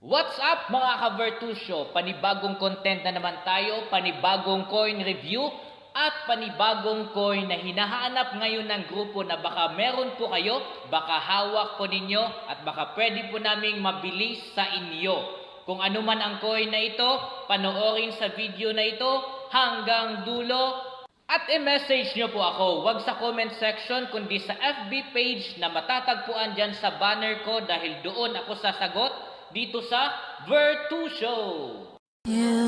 What's up mga ka-Vertusio? Panibagong content na naman tayo, panibagong coin review at panibagong coin na hinahanap ngayon ng grupo na baka meron po kayo, baka hawak po ninyo at baka pwede po naming mabilis sa inyo. Kung ano man ang coin na ito, panoorin sa video na ito hanggang dulo. At i-message nyo po ako, wag sa comment section kundi sa FB page na matatagpuan dyan sa banner ko dahil doon ako sasagot dito sa Vertusio. Yeah.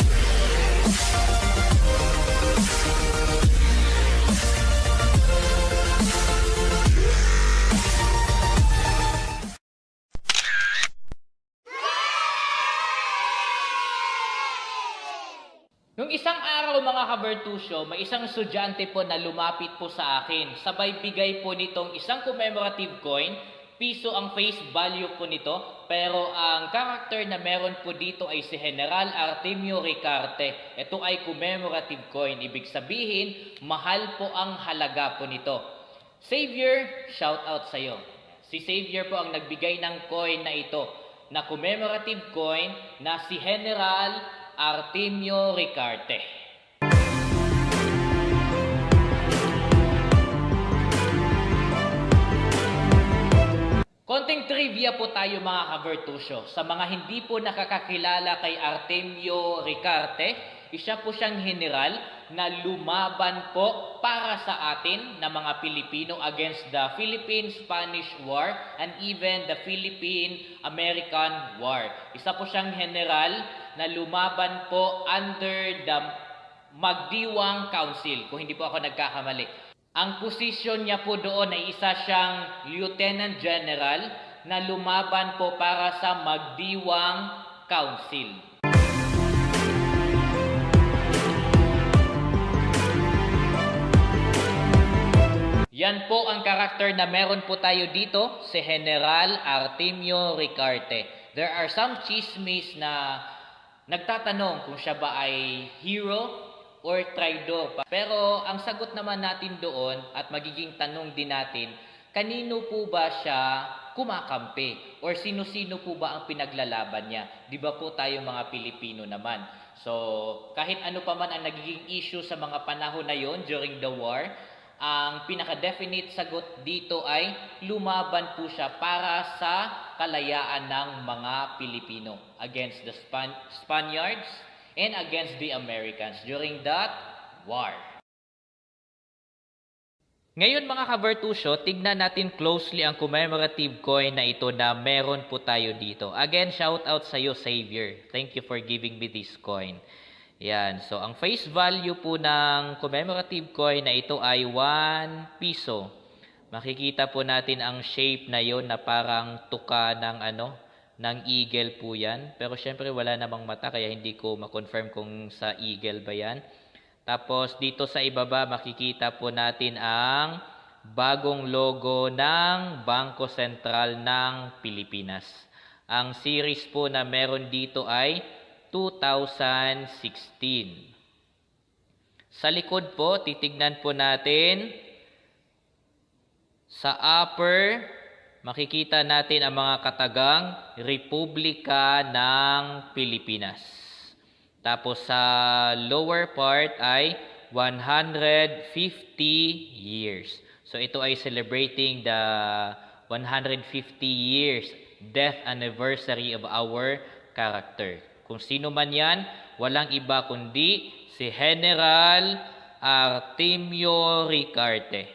Nung isang araw mga ka-Vertusio, may isang estudyante po na lumapit po sa akin. Sabay bigay po nitong isang commemorative coin. Piso ang face value po nito, pero ang character na meron po dito ay si General Artemio Ricarte. Ito ay commemorative coin. Ibig sabihin, mahal po ang halaga po nito. Xavier, shout out sa iyo. Si Xavier po ang nagbigay ng coin na ito, na commemorative coin na si General Artemio Ricarte. Konting trivia po tayo mga ka-Vertusio. Sa mga hindi po nakakakilala kay Artemio Ricarte, isa po siyang general na lumaban po para sa atin na mga Pilipino against the Philippine-Spanish War and even the Philippine-American War. Isa po siyang general na lumaban po under the Magdiwang Council, kung hindi po ako nagkakamali. Ang posisyon niya po doon ay isa siyang Lieutenant General na lumaban po para sa Magdiwang Council. Yan po ang karakter na meron po tayo dito, si General Artemio Ricarte. There are some chismis na nagtatanong kung siya ba ay hero or traidor. Pero ang sagot naman natin doon at magiging tanong din natin, kanino po ba siya kumakampi? Or sino-sino po ba ang pinaglalaban niya? Di ba po tayo mga Pilipino naman? So, kahit ano pa man ang nagiging issue sa mga panahon na yon during the war, ang pinaka-definite sagot dito ay lumaban po siya para sa kalayaan ng mga Pilipino against the Spaniards and against the Americans during that war. Ngayon mga ka-Vertusio, tignan natin closely ang commemorative coin na ito na meron po tayo dito. Again, shout out sa iyo, Xavier. Thank you for giving me this coin. Yan. So, ang face value po ng commemorative coin na ito ay 1 piso. Makikita po natin ang shape na yon na parang tuka ng eagle po yan. Pero syempre wala namang mata kaya hindi ko ma-confirm kung sa eagle ba yan. Tapos dito sa ibaba makikita po natin ang bagong logo ng Bangko Sentral ng Pilipinas. Ang series po na meron dito ay 2016. Sa likod po, titignan po natin sa upper, makikita natin ang mga katagang Republika ng Pilipinas. Tapos sa lower part ay 150 years. So ito ay celebrating the 150 years death anniversary of our character. Kung sino man yan, walang iba kundi si General Artemio Ricarte.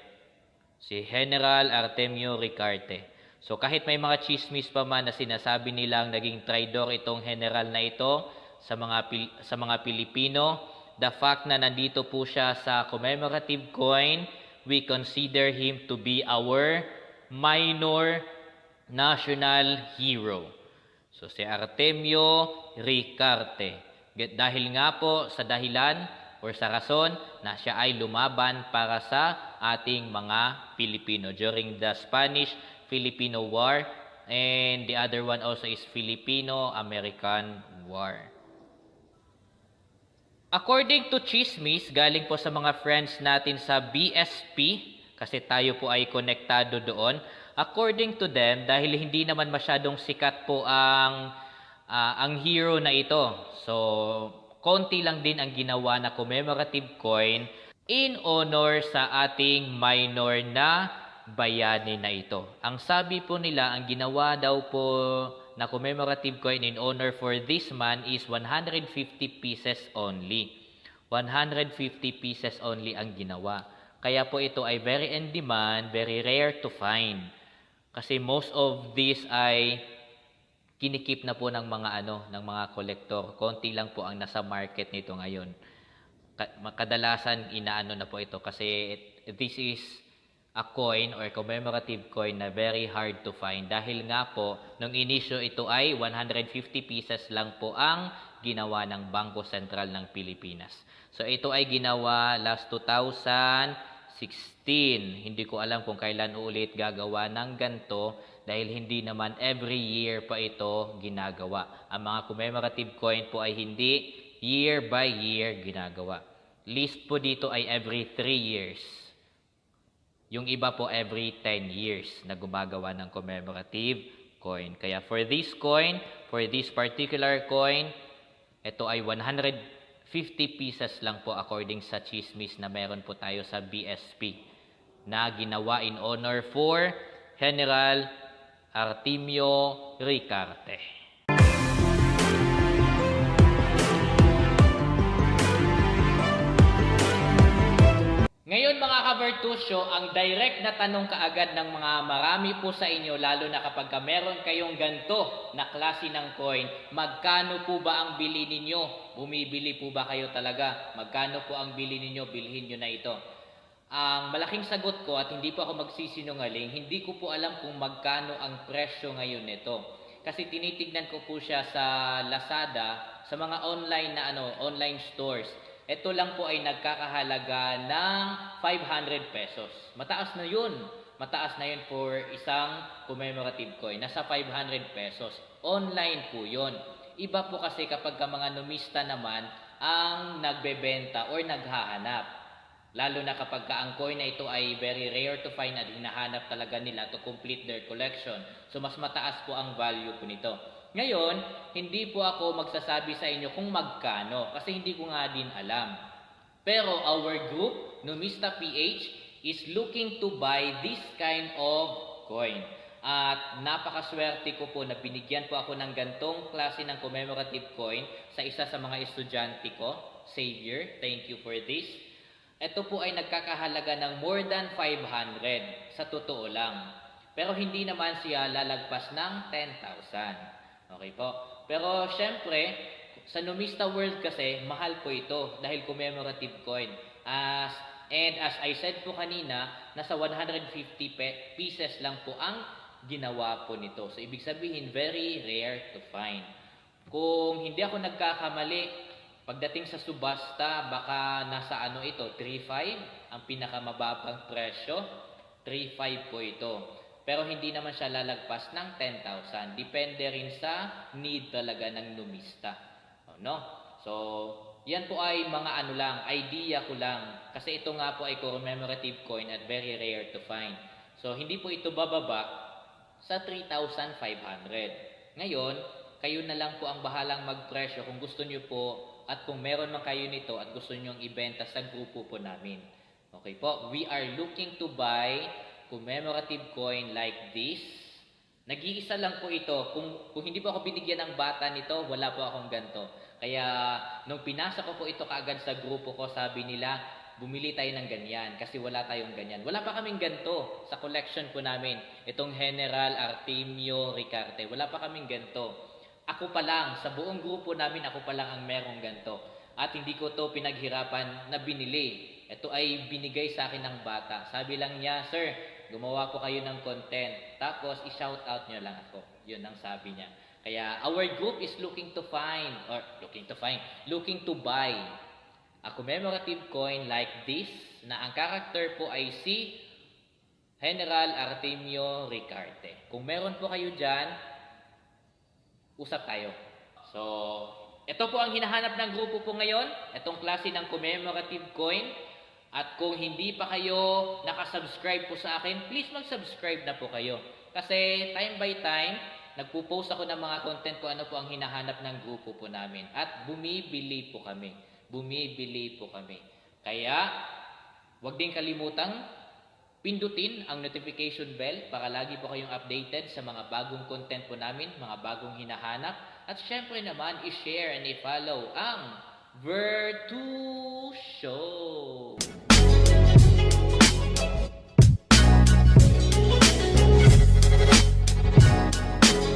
Si General Artemio Ricarte. So kahit may mga chismis pa man na sinasabi nilang naging traidor itong general na ito sa mga Pilipino, the fact na nandito po siya sa commemorative coin, we consider him to be our minor national hero. So si Artemio Ricarte. Dahil nga po sa dahilan or sa rason na siya ay lumaban para sa ating mga Pilipino during the Spanish-Filipino War, and the other one also is Filipino-American War. According to chismis, galing po sa mga friends natin sa BSP, kasi tayo po ay konektado doon. According to them, dahil hindi naman masyadong sikat po ang ang hero na ito. So, konti lang din ang ginawa na commemorative coin in honor sa ating minor na bayani na ito. Ang sabi po nila, ang ginawa daw po na commemorative coin in honor for this man is 150 pieces only. 150 pieces only ang ginawa. Kaya po ito ay very in demand, very rare to find. Kasi most of these ay kinikip na po ng mga ng mga kolektor. Konti lang po ang nasa market nito ngayon. Kadalasan inaano na po ito kasi this is a coin or commemorative coin na very hard to find dahil nga po nung inisyo ito ay 150 pieces lang po ang ginawa ng Bangko Sentral ng Pilipinas. So ito ay ginawa last 2016. Hindi ko alam kung kailan ulit gagawa ng ganto dahil hindi naman every year pa ito ginagawa. Ang mga commemorative coin po ay hindi year by year ginagawa. List po dito ay every 3 years. Yung iba po every 10 years na gumagawa ng commemorative coin. Kaya for this coin, for this particular coin, ito ay 150 pieces lang po according sa chismis na meron po tayo sa BSP na ginawa in honor for General Artemio Ricarte. Ngayon mga ka-Virtusyo, ang direct na tanong kaagad ng mga marami po sa inyo, lalo na kapag meron kayong ganto na klase ng coin, magkano po ba ang bili ninyo? Bumibili po ba kayo talaga? Magkano po ang bili ninyo? Bilhin nyo na ito. Ang malaking sagot ko, at hindi po ako magsisinungaling, hindi ko po alam kung magkano ang presyo ngayon nito. Kasi tinitignan ko po siya sa Lazada, sa mga online na online stores. Ito lang po ay nagkakahalaga ng 500 pesos. Mataas na yun. Mataas na yun for isang commemorative coin. Nasa 500 pesos. Online po yun. Iba po kasi kapag mga numista naman ang nagbebenta or naghahanap. Lalo na kapag ang coin na ito ay very rare to find at hinahanap talaga nila to complete their collection. So mas mataas po ang value po nito. Ngayon, hindi po ako magsasabi sa inyo kung magkano kasi hindi ko nga din alam. Pero our group, Numista PH, is looking to buy this kind of coin. At napakaswerte ko po na binigyan po ako ng gantong klase ng commemorative coin sa isa sa mga estudyante ko, Xavier. Thank you for this. Ito po ay nagkakahalaga ng more than 500 sa totoo lang. Pero hindi naman siya lalagpas ng 10,000. Okay po. Pero syempre, sa Numista World kasi, mahal po ito dahil commemorative coin. As I said po kanina, nasa 150 pieces lang po ang ginawa po nito. So, ibig sabihin, very rare to find. Kung hindi ako nagkakamali, pagdating sa subasta, baka nasa ito, 3.5 ang pinakamababang presyo. 3.5 po ito. Pero hindi naman siya lalagpas ng 10,000. Depende rin sa need talaga ng numista. No? So, yan po ay mga idea ko lang. Kasi ito nga po ay commemorative coin at very rare to find. So, hindi po ito bababa sa 3,500. Ngayon, kayo na lang po ang bahalang magpresyo kung gusto nyo po at kung meron man kayo nito at gusto nyo ibenta sa grupo po namin. Okay po? We are looking to buy commemorative coin like this. Nag-iisa lang po ito. Kung hindi po ako binigyan ng bata nito, wala po akong ganto. Kaya nung pinasa ko po ito kaagad sa grupo ko, sabi nila, bumili tayo ng ganyan kasi wala tayong ganyan. Wala pa kaming ganto sa collection po namin. Itong General Artemio Ricarte. Wala pa kaming ganto. Ako pa lang, sa buong grupo namin, ako pa lang ang merong ganto. At hindi ko to pinaghirapan na binili. Ito ay binigay sa akin ng bata. Sabi lang niya, "Sir, gumawa po kayo ng content. Tapos, i-shout out nyo lang ako." Yun ang sabi niya. Kaya, our group is looking to buy a commemorative coin like this na ang character po ay si General Artemio Ricarte. Kung meron po kayo dyan, usap tayo. So, ito po ang hinahanap ng grupo po ngayon. Itong klase ng commemorative coin. At kung hindi pa kayo nakasubscribe po sa akin, please mag-subscribe na po kayo. Kasi time by time, nagpo-post ako ng mga content kung ano po ang hinahanap ng grupo po namin. At bumibili po kami. Bumibili po kami. Kaya, huwag din kalimutang pindutin ang notification bell para lagi po kayong updated sa mga bagong content po namin, mga bagong hinahanap. At syempre naman, i-share and i-follow ang Virtu Show.